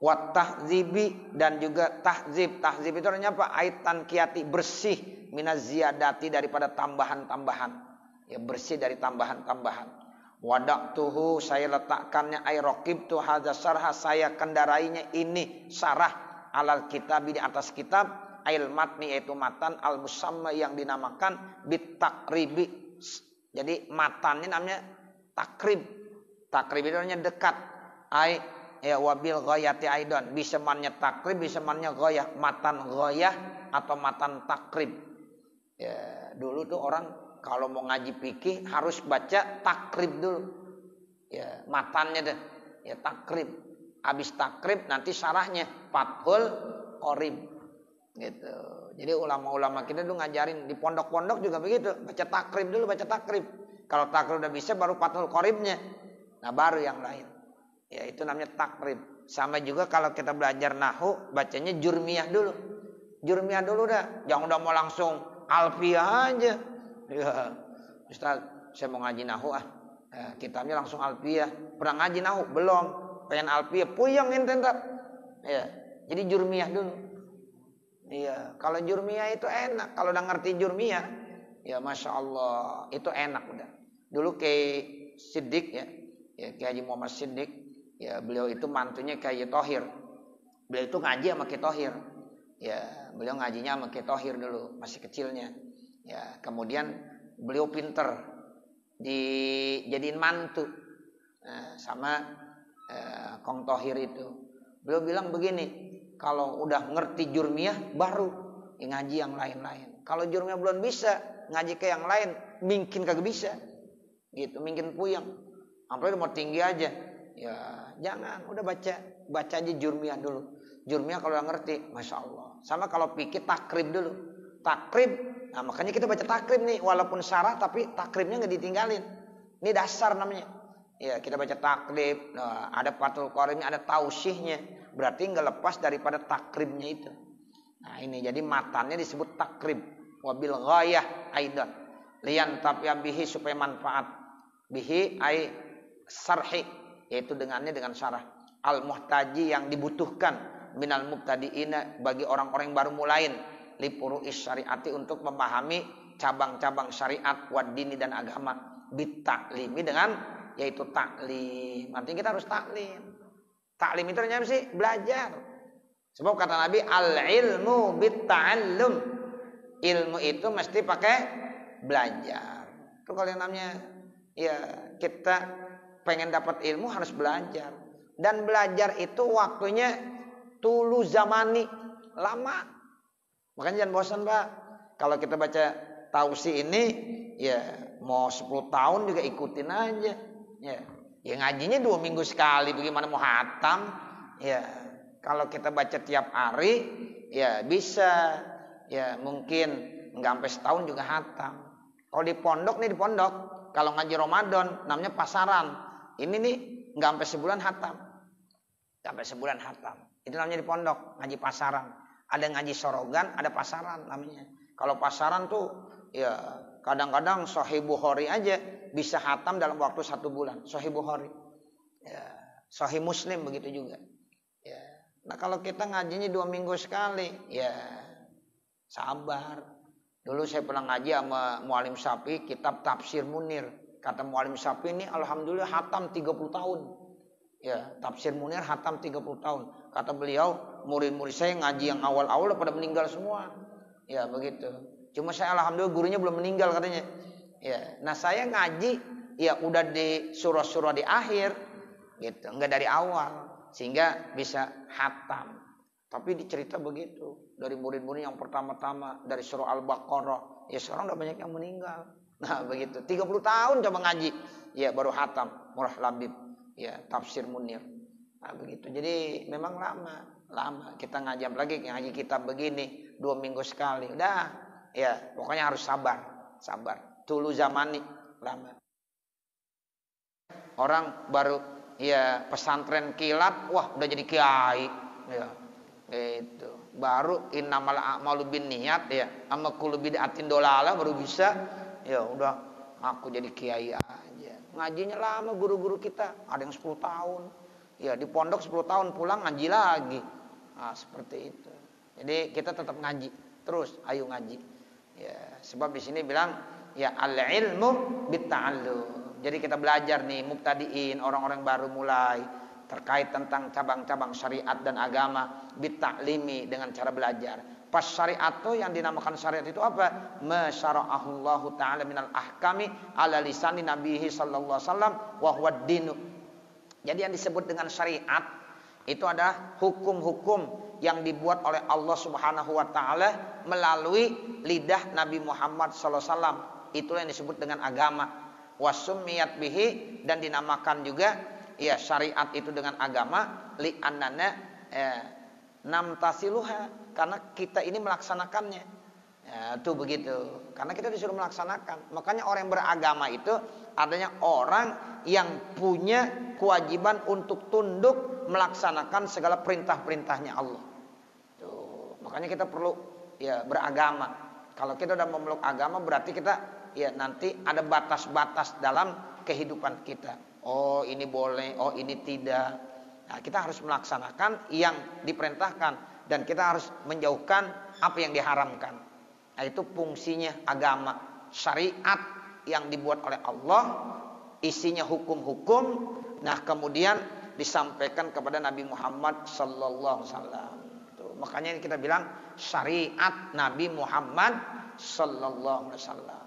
S1: Wa tahzibi, dan juga tahzib. Tahzib itu artinya apa? Aitan kiati, bersih minaz ziyadati, daripada tambahan-tambahan. Ya, bersih dari tambahan-tambahan. Wadaqtuhu, saya letakkannya, ay raqibtu hadza syarha, saya kendarainya ini syarah alal kitab, di atas kitab, ail matni, yaitu matan, al musamma, yang dinamakan bit takribi. Jadi matan ini namanya takrib. Takrib itu artinya dekat. Ay ya wabil ghayati aidan, bisa mannya takrib, bisa mannya ghayah, matan ghayah atau matan takrib. Ya, dulu tuh orang kalau mau ngaji fikih harus baca takrib dulu. Ya, matannya deh. Ya, takrib. Habis takrib nanti syarahnya Fathul Qorib. Gitu. Jadi ulama-ulama kita tuh ngajarin di pondok-pondok juga begitu, baca takrib dulu, baca takrib. Kalau takrib udah bisa baru Fathul Qoribnya. Nah, baru yang lain. Ya, itu namanya takrib. Sama juga kalau kita belajar nahwu, bacanya jurmiyah dulu. Jurmiyah dulu dah. Jangan udah mau langsung alfiyah aja. Ya, Ustaz, saya mau ngaji nahwu kitabnya langsung alfiyah. Pernah ngaji nahwu? Belum. Pengen alfiyah, puyeng ente ntar. Ya, jadi jurmiyah dulu. Iya, kalau jurmiyah itu enak. Kalau udah ngerti jurmiyah, ya Masya Allah, itu enak udah. Dulu Kiai Siddiq ya Kiai Haji Muhammad Siddiq, ya beliau itu mantunya Kiai Thohir. Beliau itu ngaji sama Kiai Thohir. Ya, beliau ngajinya sama Kiai Thohir dulu, masih kecilnya. Ya, kemudian beliau pinter dijadiin mantu sama Kong Thohir itu. Beliau bilang begini, kalau udah ngerti jurmiyah baru ngaji yang lain-lain. Kalau jurmiyah belum bisa, ngaji ke yang lain mungkin kagak bisa. Gitu, mungkin puyeng. Sampai mau tinggi aja. Ya, jangan, udah baca aja jurmiyah dulu. Jurmiyah kalau udah ngerti, Masya Allah. Sama kalau pikir takrib dulu. Takrib, nah makanya kita baca takrib nih, walaupun syarah tapi takribnya nggak ditinggalin. Ini dasar namanya. Ya, kita baca takrib, nah, ada Fathul Qoribnya, ada tausihnya. Berarti nggak lepas daripada takribnya itu. Nah ini jadi matannya disebut takrib. Wabil ghayah aidan. Lian tapya bihi, supaya manfaat. Bihi ay sarhi, yaitu dengan syarah. Al muhtaji, yang dibutuhkan. Minal mubtadiina, bagi orang-orang yang baru mulain. Lipuru'is syariati, untuk memahami cabang-cabang syariat, waddini, dan agama. Bitaklimi, dengan yaitu taklim. Artinya kita harus taklim. Taklim itu artinya apa sih? Belajar. Sebab kata Nabi, al-ilmu bitta'allum. Ilmu itu mesti pakai belajar. Itu kalau yang namanya ya kita pengen dapat ilmu harus belajar. Dan belajar itu waktunya tulu zamani, lama. Makanya jangan bosan, Pak. Kalau kita baca tausi ini, ya mau 10 tahun juga ikutin aja. Ya ngajinya 2 minggu sekali, bagaimana mau hatam? Ya, kalau kita baca tiap hari, ya bisa. Ya mungkin nggak sampai setahun juga hatam. Kalau di pondok, kalau ngaji Ramadan namanya pasaran. Ini nih nggak sampai sebulan hatam. Nggak sampai sebulan hatam. Itu namanya di pondok, ngaji pasaran. Ada ngaji sorogan, ada pasaran namanya. Kalau pasaran tuh ya kadang-kadang Sahih Bukhari aja bisa hatam dalam waktu 1 bulan. Sahih Bukhari. Ya, Sahih Muslim begitu juga. Ya. Nah kalau kita ngajinya 2 minggu sekali, ya sabar. Dulu saya pernah ngaji sama Mu'alim Syafi'i, kitab Tafsir Munir. Kata Mu'alim Syafi'i ini alhamdulillah hatam 30 tahun. Ya, Tafsir Munir hatam 30 tahun. Kata beliau, murid-murid saya ngaji yang awal-awal pada meninggal semua. Ya, begitu. Cuma saya alhamdulillah gurunya belum meninggal katanya. Ya, nah saya ngaji ya udah di surah-surah di akhir gitu, enggak dari awal sehingga bisa hatam. Tapi dicerita begitu dari murid-murid yang pertama-tama dari surah Al-Baqarah, ya sekarang udah banyak yang meninggal. Nah, begitu. 30 tahun coba ngaji, ya baru hatam Murah Labib, ya Tafsir Munir. Nah, begitu. Jadi memang lama. Kita ngaji lagi ngaji kitab begini 2 minggu sekali. Udah, ya pokoknya harus sabar. Dulu zamani lama. Orang baru ya pesantren kilat, wah udah jadi kiai. Ya, gitu. Baru innamal a'malu binniyat ya, amma kullu bid'atin dolalah baru bisa. Ya udah aku jadi kiai aja. Ngajinya lama guru-guru kita, ada yang 10 tahun. Ya di pondok 10 tahun pulang ngaji lagi. Nah, seperti itu. Jadi kita tetap ngaji terus, ayo ngaji. Ya, sebab di sini bilang ya al-ilmu bitta'allum. Jadi kita belajar nih mubtadiin, orang-orang baru mulai terkait tentang cabang-cabang syariat dan agama bitta'limi dengan cara belajar. Pas syariat itu yang dinamakan syariat itu apa? Masyara'ahullahu ta'ala minal ahkami ala lisani nabihi sallallahu alaihi wasallam wa huwa dinu. Jadi yang disebut dengan syariat itu adalah hukum-hukum yang dibuat oleh Allah Subhanahu wa taala melalui lidah Nabi Muhammad sallallahu alaihi wasallam. Itulah yang disebut dengan agama. Wasumiyat bihi, dan dinamakan juga ya syariat itu dengan agama li annana namtasiluha, karena kita ini melaksanakannya. Ya, itu begitu. Karena kita disuruh melaksanakan. Makanya orang yang beragama itu adanya orang yang punya kewajiban untuk tunduk melaksanakan segala perintah-perintahnya Allah. Tuh, makanya kita perlu ya beragama. Kalau kita udah memeluk agama berarti kita ya nanti ada batas-batas dalam kehidupan kita. Oh ini boleh, oh ini tidak. Nah, kita harus melaksanakan yang diperintahkan dan kita harus menjauhkan apa yang diharamkan. Nah, itu fungsinya agama, syariat yang dibuat oleh Allah, isinya hukum-hukum. Nah, kemudian disampaikan kepada Nabi Muhammad sallallahu alaihi wasallam. Makanya kita bilang syariat Nabi Muhammad sallallahu alaihi wasallam.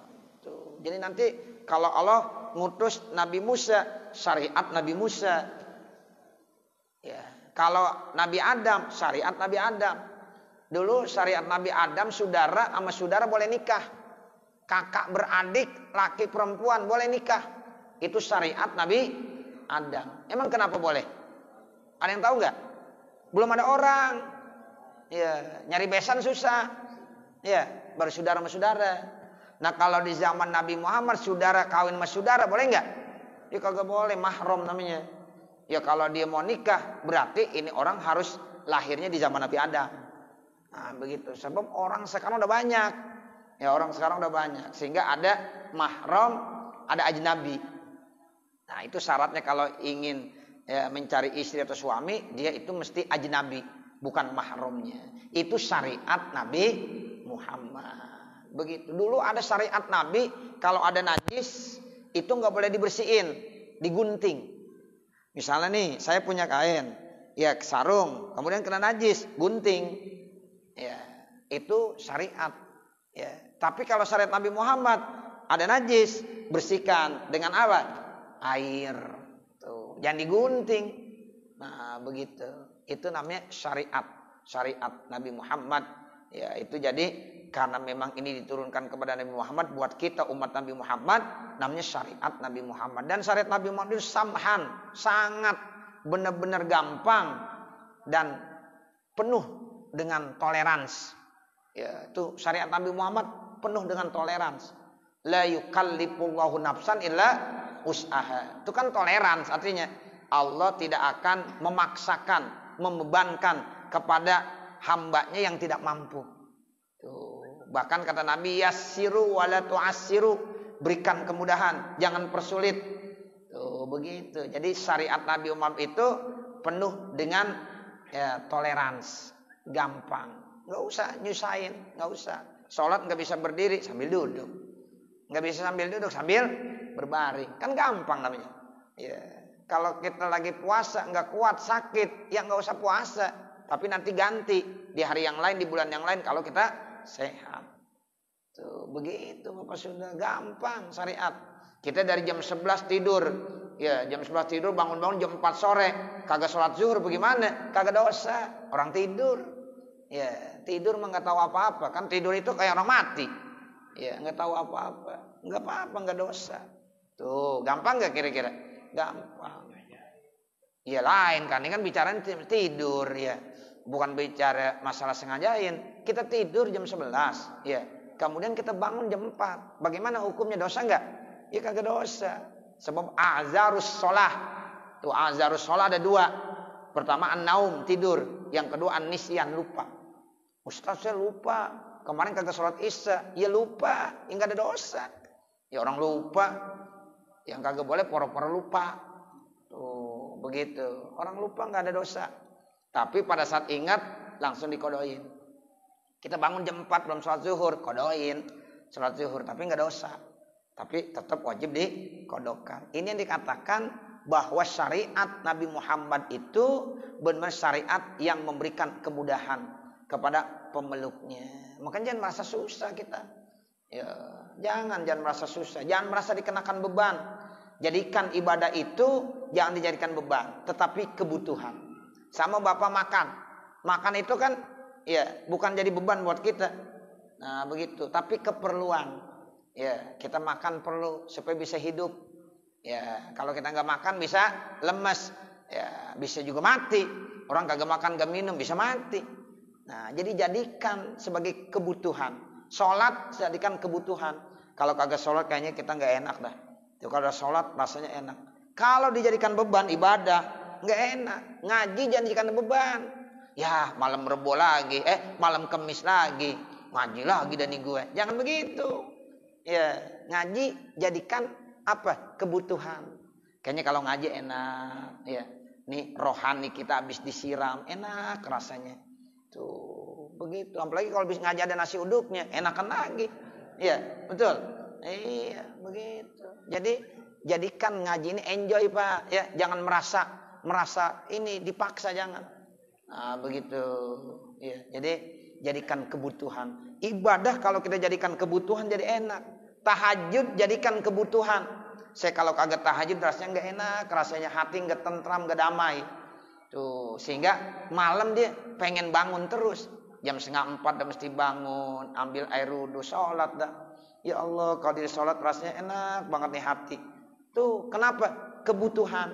S1: Jadi nanti kalau Allah ngutus Nabi Musa, syariat Nabi Musa. Ya, kalau Nabi Adam, syariat Nabi Adam. Dulu syariat Nabi Adam saudara sama saudara boleh nikah. Kakak beradik, laki perempuan boleh nikah. Itu syariat Nabi Adam. Emang kenapa boleh? Ada yang tahu nggak? Belum ada orang. Ya, nyari besan susah. Ya, baru saudara sama saudara. Nah, kalau di zaman Nabi Muhammad saudara kawin sama saudara boleh nggak? Ya kagak boleh, mahram namanya. Ya kalau dia mau nikah berarti ini orang harus lahirnya di zaman Nabi Adam. Nah, begitu. Sebab orang sekarang udah banyak. Ya, orang sekarang udah banyak sehingga ada mahram, ada ajnabi. Nah, itu syaratnya kalau ingin ya, mencari istri atau suami, dia itu mesti ajnabi, bukan mahramnya. Itu syariat Nabi Muhammad. Begitu. Dulu ada syariat Nabi, kalau ada najis itu nggak boleh dibersihin, digunting. Misalnya nih, saya punya kain, ya sarung, kemudian kena najis, gunting. Ya, itu syariat. Ya, tapi kalau syariat Nabi Muhammad ada najis, bersihkan dengan apa? Air. Tuh, jangan digunting. Nah, begitu. Itu namanya syariat Nabi Muhammad. Ya, itu jadi karena memang ini diturunkan kepada Nabi Muhammad, buat kita umat Nabi Muhammad namanya syariat Nabi Muhammad. Dan syariat Nabi Muhammad itu samhan, sangat benar-benar gampang dan penuh dengan toleransi. Ya, itu syariat Nabi Muhammad penuh dengan toleransi. La yukallifullahu nafsan illa wus'aha. Itu kan toleransi, artinya Allah tidak akan memaksakan, membebankan kepada hambanya yang tidak mampu. Tuh. Bahkan kata Nabi, yassiru wala tu'assiru, berikan kemudahan, jangan persulit. Tuh, begitu. Jadi syariat Nabi Muhammad itu penuh dengan ya, toleransi, gampang. Nggak usah nyusahin, nggak usah. Sholat nggak bisa berdiri sambil duduk, nggak bisa sambil duduk sambil berbaring, kan gampang namanya. Ya. Kalau kita lagi puasa nggak kuat, sakit, ya nggak usah puasa. Tapi nanti ganti di hari yang lain, di bulan yang lain kalau kita sehat. Tuh, begitu Bapak sudah gampang syariat. Kita dari jam 11 tidur. Ya, jam 11 tidur, bangun-bangun jam 4 sore, kagak sholat zuhur bagaimana? Kagak dosa. Orang tidur. Ya, tidur mah enggak tahu apa-apa. Kan tidur itu kayak orang mati. Ya, enggak tahu apa-apa. Enggak apa-apa, enggak dosa. Tuh, gampang enggak kira-kira? Gampang. Ya lain kan, ini kan bicara tidur ya. bukan bicara masalah sengajain. Kita tidur jam 11, ya. Kemudian kita bangun jam 4. Bagaimana hukumnya, dosa enggak? Ya kagak dosa. Sebab azarus sholah. Tuh azarus sholah ada 2. Pertama an-naum, tidur. Yang kedua an-nisyan, lupa. Ustaz saya lupa. Kemarin kagak sholat isya. Ya lupa, ya enggak ada dosa. Ya orang lupa. Yang kagak boleh pura-pura lupa. Tuh, begitu. Orang lupa enggak ada dosa. Tapi pada saat ingat langsung dikodoin. Kita bangun jam 4 belum sholat zuhur, kodoin sholat zuhur, tapi enggak dosa. Tapi tetap wajib dikodokkan. Ini yang dikatakan bahwa syariat Nabi Muhammad itu benar syariat yang memberikan kemudahan kepada pemeluknya. Makanya jangan merasa susah kita. Ya, jangan merasa susah, jangan merasa dikenakan beban. Jadikan ibadah itu jangan dijadikan beban, tetapi kebutuhan. Sama bapak makan. Makan itu kan ya bukan jadi beban buat kita. Nah, begitu, tapi keperluan. Ya, kita makan perlu supaya bisa hidup. Ya, kalau kita nggak makan bisa lemes. Ya, bisa juga mati. Orang kagak makan, nggak minum bisa mati. Nah, jadi jadikan sebagai kebutuhan. Sholat jadikan kebutuhan. Kalau kagak sholat kayaknya kita nggak enak dah. Itu kalau sholat rasanya enak. Kalau dijadikan beban ibadah nggak enak. Ngaji jangan dijadikan beban. Ya malam Rebo lagi, malam Kemis lagi, ngaji lagi dan gue. Jangan begitu. Ya ngaji jadikan apa? Kebutuhan. Kayaknya kalau ngaji enak. Ya, nih rohani kita habis disiram, enak rasanya. Tuh, begitu. Apalagi kalau habis ngaji ada nasi uduknya, enakan lagi. Iya, betul. Iya, begitu. Jadi jadikan ngaji ini enjoy, Pak. Ya, jangan merasa ini dipaksa, jangan. Nah, begitu. Ya, jadi jadikan kebutuhan. Ibadah kalau kita jadikan kebutuhan jadi enak. Tahajud jadikan kebutuhan. Saya kalau kagak tahajud rasanya nggak enak, rasanya hati nggak tentram, nggak damai. Tuh, sehingga malam dia pengen bangun terus. Jam 3:30 udah mesti bangun, ambil air wudu, sholat dah. Ya Allah, kalau dia sholat rasanya enak banget nih hati. Tuh, kenapa? Kebutuhan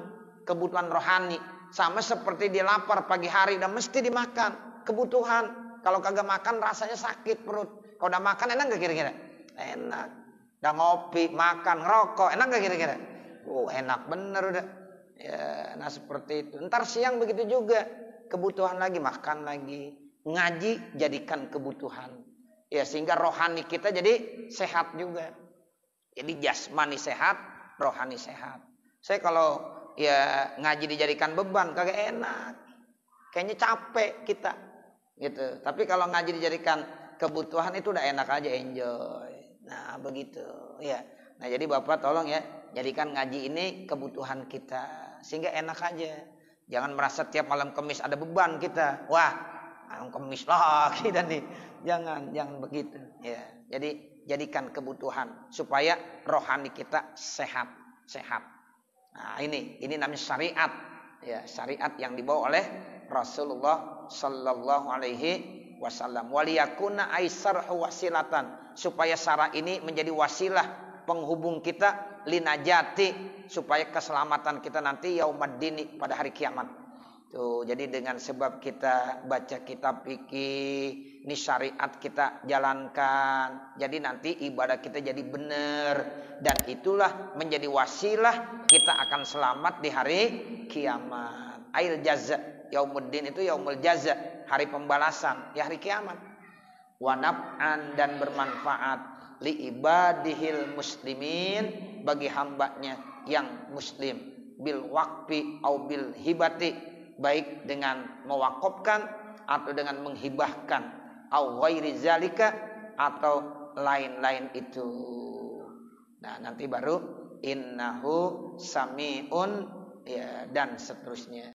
S1: rohani. Sama seperti dia lapar pagi hari dan mesti dimakan. Kebutuhan. Kalau kagak makan rasanya sakit perut. Kalau udah makan enak gak kira-kira? Enak. Udah ngopi, makan, ngerokok, enak gak kira-kira? Enak bener udah. Ya, nah seperti itu. Ntar siang begitu juga. Kebutuhan lagi, makan lagi. Ngaji jadikan kebutuhan. Ya, sehingga rohani kita jadi sehat juga. Jadi jasmani sehat, rohani sehat. Saya kalau ya ngaji dijadikan beban kagak enak. Kayaknya capek kita. Gitu. Tapi kalau ngaji dijadikan kebutuhan itu udah enak aja, enjoy. Nah, begitu. Ya. Nah, jadi Bapak tolong ya, jadikan ngaji ini kebutuhan kita sehingga enak aja. Jangan merasa tiap malam Kemis ada beban kita. Wah, malam Kemis lagi dan nih. Jangan begitu. Ya. Jadi jadikan kebutuhan supaya rohani kita sehat. Nah, ini namanya syariat. Ya, syariat yang dibawa oleh Rasulullah sallallahu alaihi wasallam. Waliyakuna aisarhu wasilatan, supaya syara ini menjadi wasilah penghubung kita linajati, supaya keselamatan kita nanti yaumaddini, pada hari kiamat. Tuh, jadi dengan sebab kita baca kitab fikih, ini syariat kita jalankan. Jadi nanti ibadah kita jadi benar, dan itulah menjadi wasilah kita akan selamat di hari kiamat. Ail jaza, yaumuddin itu yaumul jaza, hari pembalasan, ya hari kiamat. Wa naf'an, dan bermanfaat li ibadihil muslimin, bagi hambanya yang muslim, bil waqfi au bil hibati, baik dengan mewakafkan atau dengan menghibahkan, au ghairi zalika, atau lain-lain itu. Nah, nanti baru innahu samiun, ya, dan seterusnya.